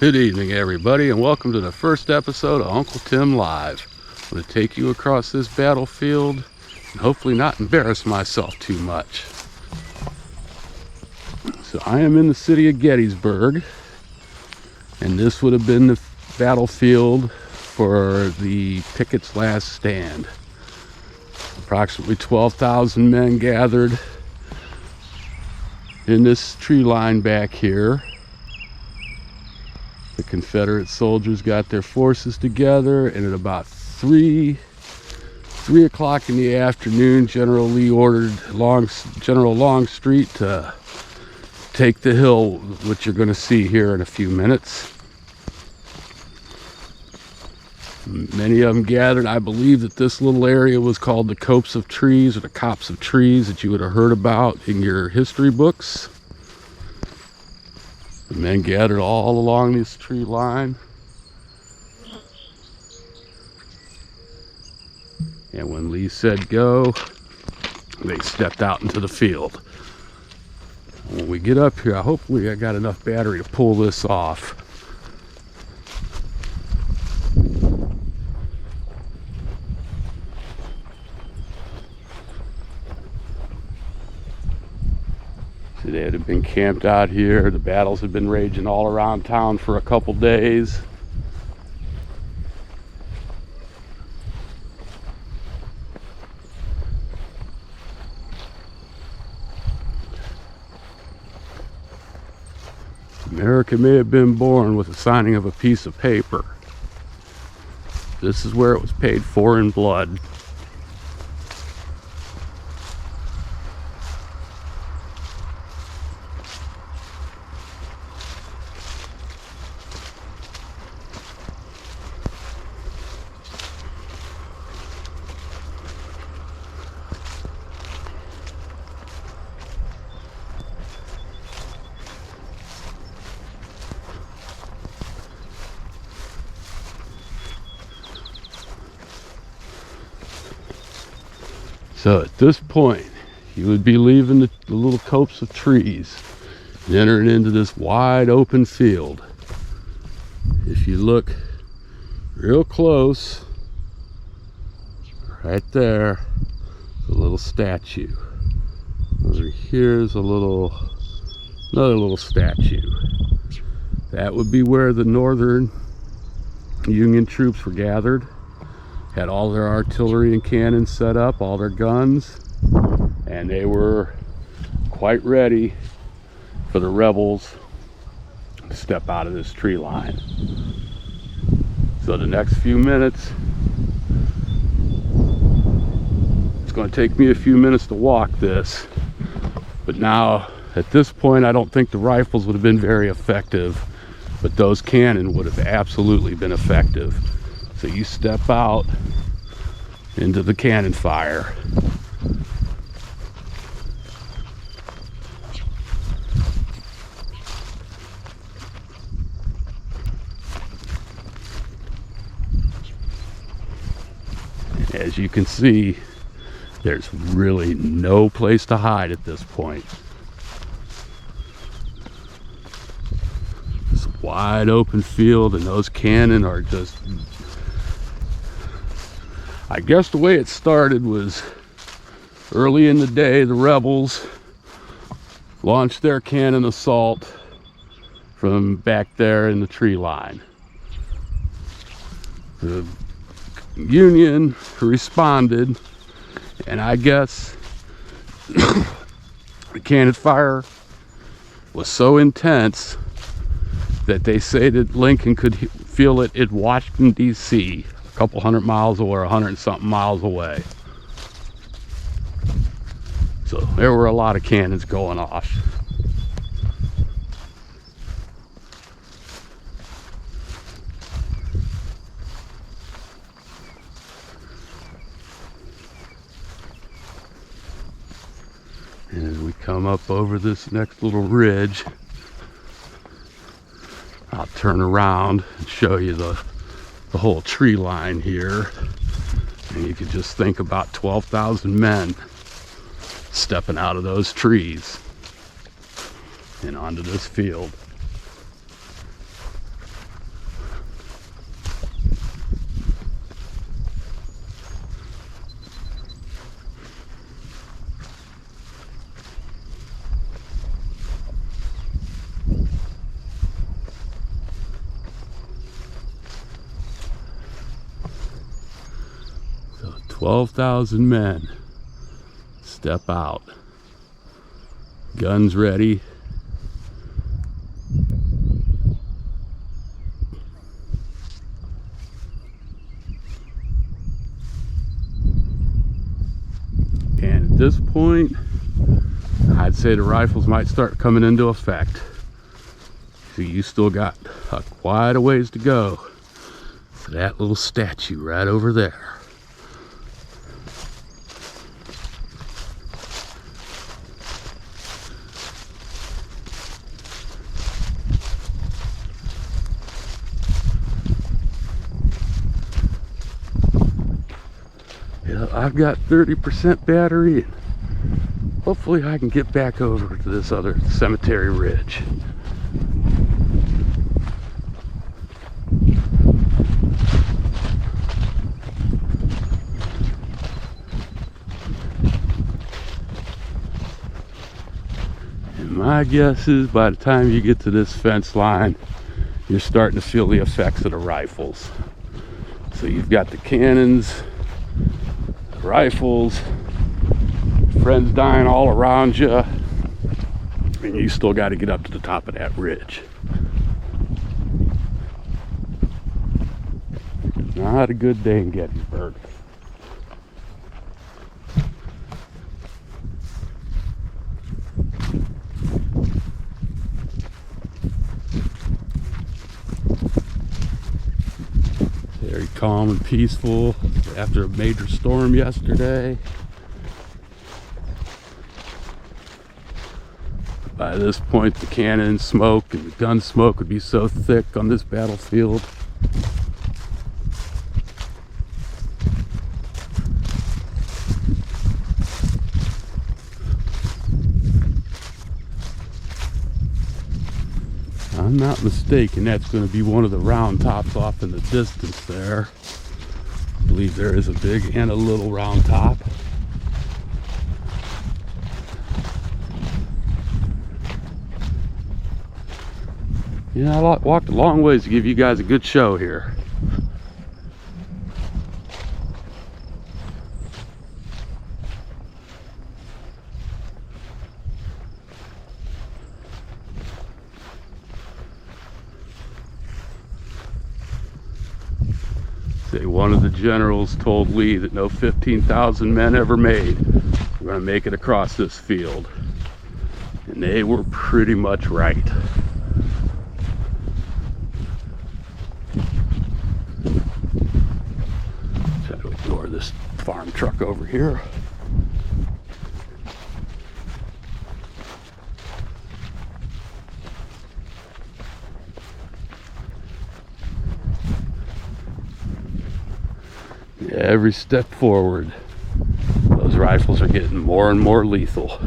Good evening, everybody, and welcome to the first episode of Uncle Tim Live. I'm going to take you across this battlefield and hopefully not embarrass myself too much. So I am in the city of Gettysburg, and this would have been the battlefield for the Pickett's last stand. Approximately 12,000 men gathered in this tree line back here. The Confederate soldiers got their forces together, and at about 3 o'clock in the afternoon, General Lee ordered General Longstreet to take the hill, which you're going to see here in a few minutes. Many of them gathered. I believe that this little area was called the copse of trees, or the copse of trees, that you would have heard about in your history books. The men gathered all along this tree line. And when Lee said go, they stepped out into the field. When we get up here, hopefully I got enough battery to pull this off. They had been camped out here. The battles had been raging all around town for a couple days. America may have been born with the signing of a piece of paper. This is where it was paid for in blood. So at this point, you would be leaving the little copse of trees and entering into this wide open field. If you look real close, right there, a little statue. Over here's another little statue. That would be where the Northern Union troops were gathered. Had all their artillery and cannons set up, all their guns, and they were quite ready for the rebels to step out of this tree line. So the next few minutes, it's going to take me a few minutes to walk this, but now at this point I don't think the rifles would have been very effective, but those cannon would have absolutely been effective. So you step out into the cannon fire. And as you can see, there's really no place to hide at this point. This wide open field, and those cannon are just, I guess the way it started was early in the day, the rebels launched their cannon assault from back there in the tree line. The Union responded, and I guess the cannon fire was so intense that they say that Lincoln could feel it in Washington, D.C., a couple hundred miles away, 100 and something miles away. So there were a lot of cannons going off. And as we come up over this next little ridge, I'll turn around and show you the whole tree line here, and you can just think about 12,000 men stepping out of those trees and onto this field. 12,000 men step out, guns ready. And at this point, I'd say the rifles might start coming into effect. So you still got quite a ways to go to that little statue right over there. Yeah, I've got 30% battery. Hopefully I can get back over to this other cemetery ridge. And my guess is by the time you get to this fence line, you're starting to feel the effects of the rifles. So you've got the cannons, the rifles, friends dying all around you, and you still got to get up to the top of that ridge. Not a good day in Gettysburg. Very calm and peaceful after a major storm yesterday. By this point, the cannon smoke and the gun smoke would be so thick on this battlefield. I'm not mistaken, that's going to be one of the round tops off in the distance there. I believe there is a big and a little round top. Yeah, I walked a long ways to give you guys a good show here. Say one of the generals told Lee that no 15,000 men ever made were going to make it across this field. And they were pretty much right. Try to ignore this farm truck over here. Every step forward, those rifles are getting more and more lethal.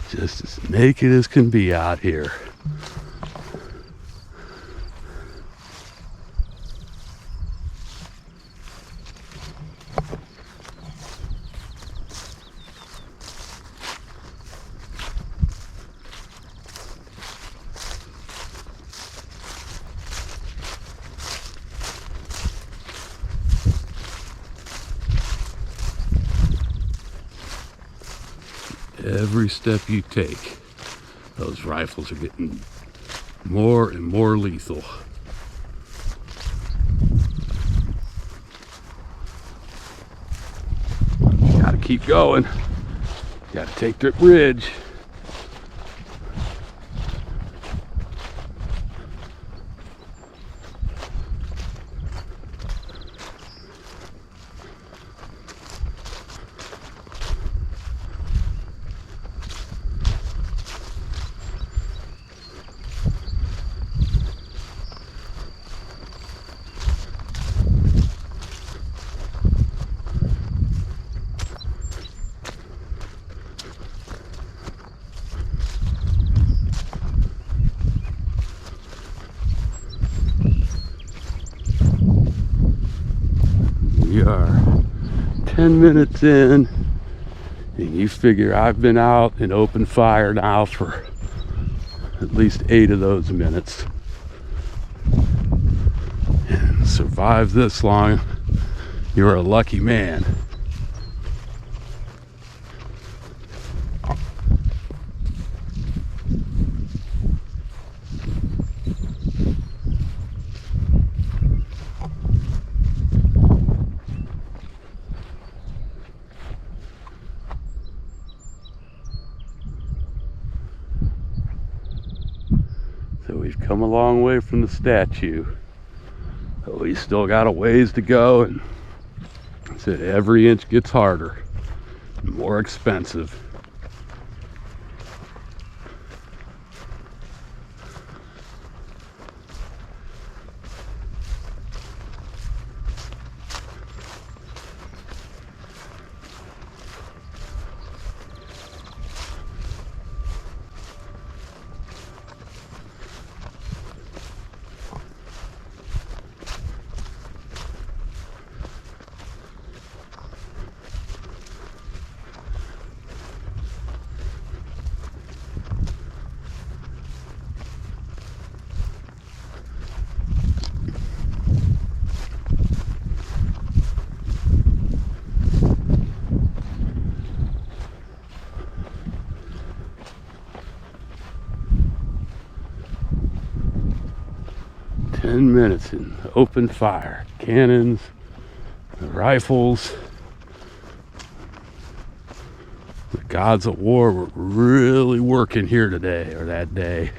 Just as naked as can be out here. Every step you take, those rifles are getting more and more lethal. Gotta keep going. Gotta take that ridge. are 10 minutes in, and you figure I've been out in open fire now for at least 8 of those minutes. And survive this long, you're a lucky man. So we've come a long way from the statue. But we still got a ways to go, and I said every inch gets harder and more expensive. Minutes in open fire, cannons, rifles. The gods of war were really working here today, or that day.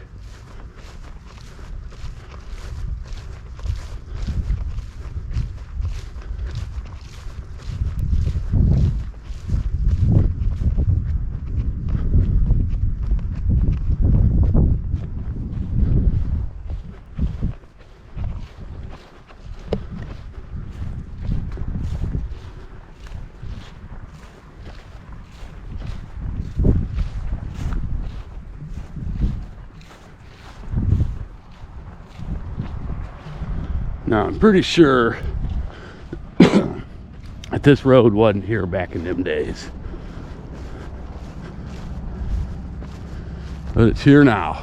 Now, I'm pretty sure that this road wasn't here back in them days. But it's here now.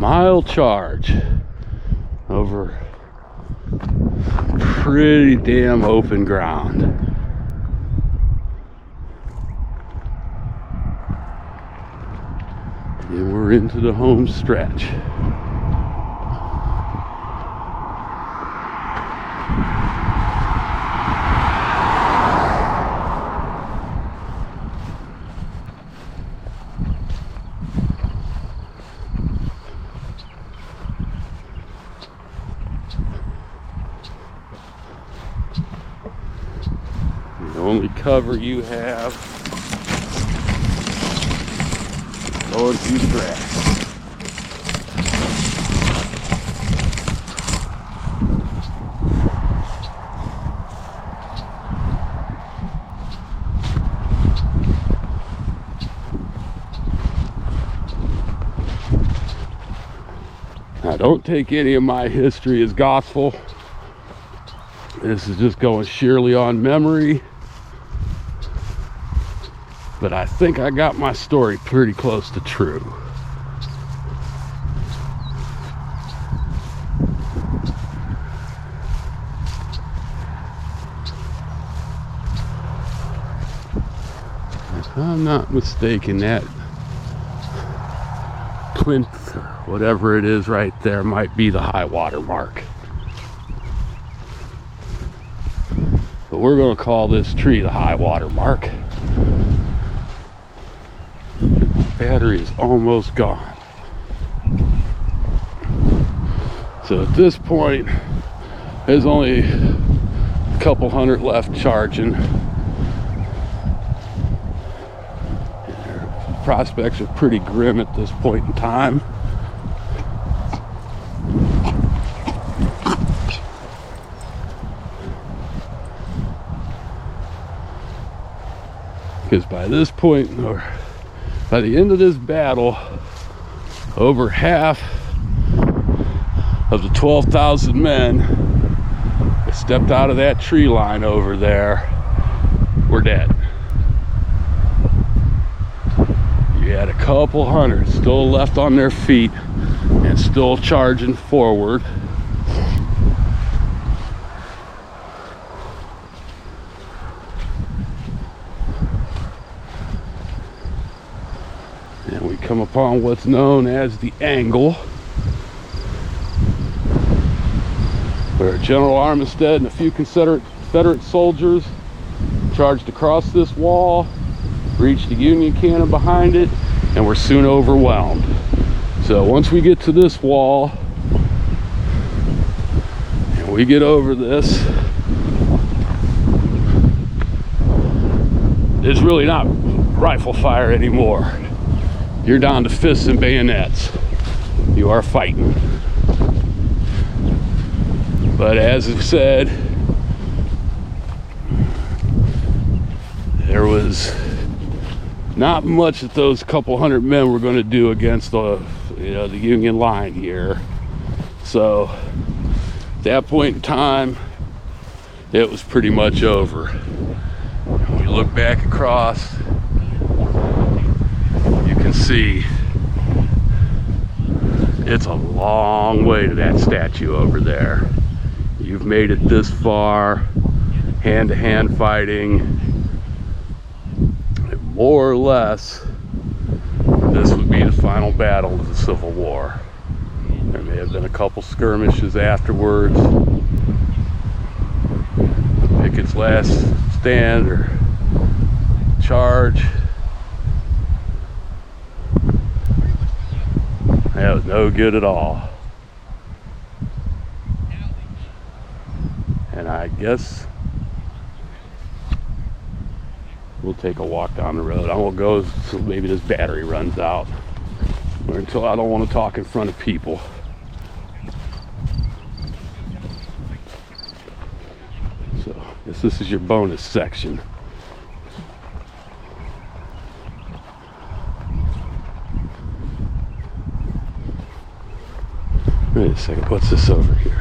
Mile charge over pretty damn open ground. And we're into the home stretch. The only cover you have going through the grass. Now, don't take any of my history as gospel. This is just going sheerly on memory. But I think I got my story pretty close to true. I'm not mistaken, that plinth, whatever it is right there, might be the high water mark. But we're going to call this tree the high water mark. Battery is almost gone. So at this point, there's only a couple hundred left charging. Prospects are pretty grim at this point in time. Because by this point, or by the end of this battle, over half of the 12,000 men that stepped out of that tree line over there were dead. You had a couple hundred still left on their feet and still charging forward. And we come upon what's known as the angle, where General Armistead and a few Confederate soldiers charged across this wall, reached the Union cannon behind it, and were soon overwhelmed. So once we get to this wall and we get over this, it's really not rifle fire anymore. You're down to fists and bayonets. You are fighting. But as I've said, there was not much that those couple hundred men were going to do against the Union line here. So at that point in time, it was pretty much over. When you look back across, you can see it's a long way to that statue over there. You've made it this far, hand-to-hand fighting. More or less, this would be the final battle of the Civil War. There may have been a couple skirmishes afterwards. Pickett's last stand or charge. That was no good at all. And I guess we'll take a walk down the road. I won't go until maybe this battery runs out, or until I don't want to talk in front of people. So I guess this is your bonus section. Wait a second, what's this over here?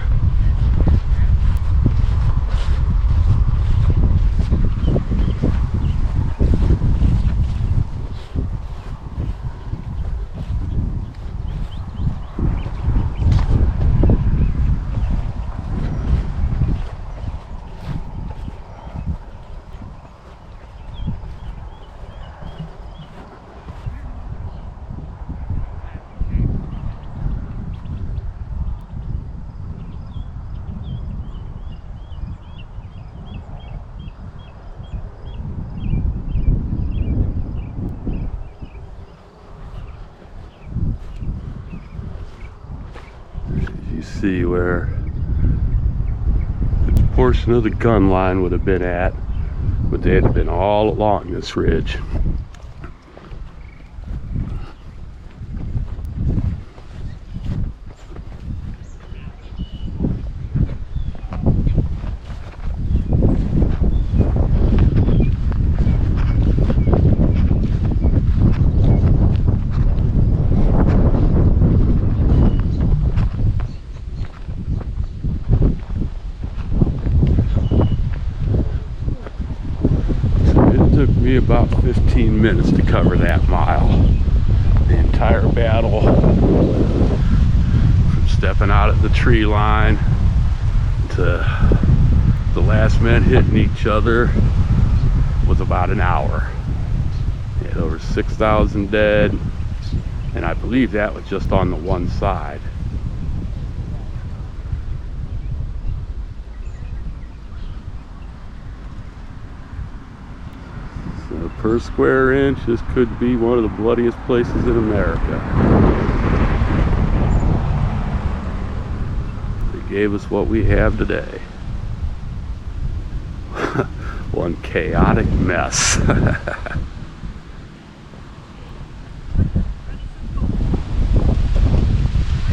See where the portion of the gun line would have been at, but they had been all along this ridge. About 15 minutes to cover that mile. The entire battle, from stepping out of the tree line to the last men hitting each other, was about an hour. was 6,000 dead, and I believe that was just on the one side. So per square inch, this could be one of the bloodiest places in America. They gave us what we have today. One chaotic mess.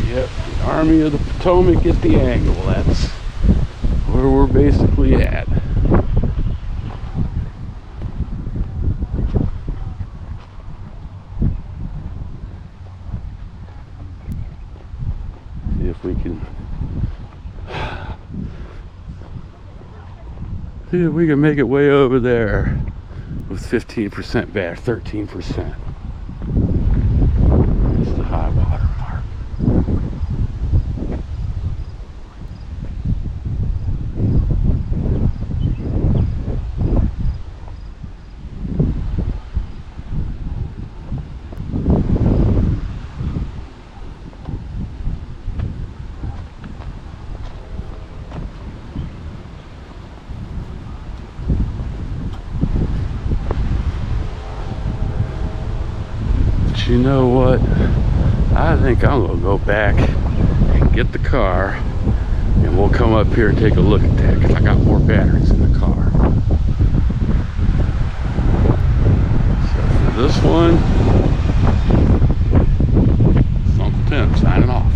Yep, the Army of the Potomac at the angle. That's where we're basically at. See if we can make it way over there with 15% back, 13%. It's the high water mark. You know what? I think I'm gonna go back and get the car, and we'll come up here and take a look at that, because I got more batteries in the car. So for this one, it's Uncle Tim signing off.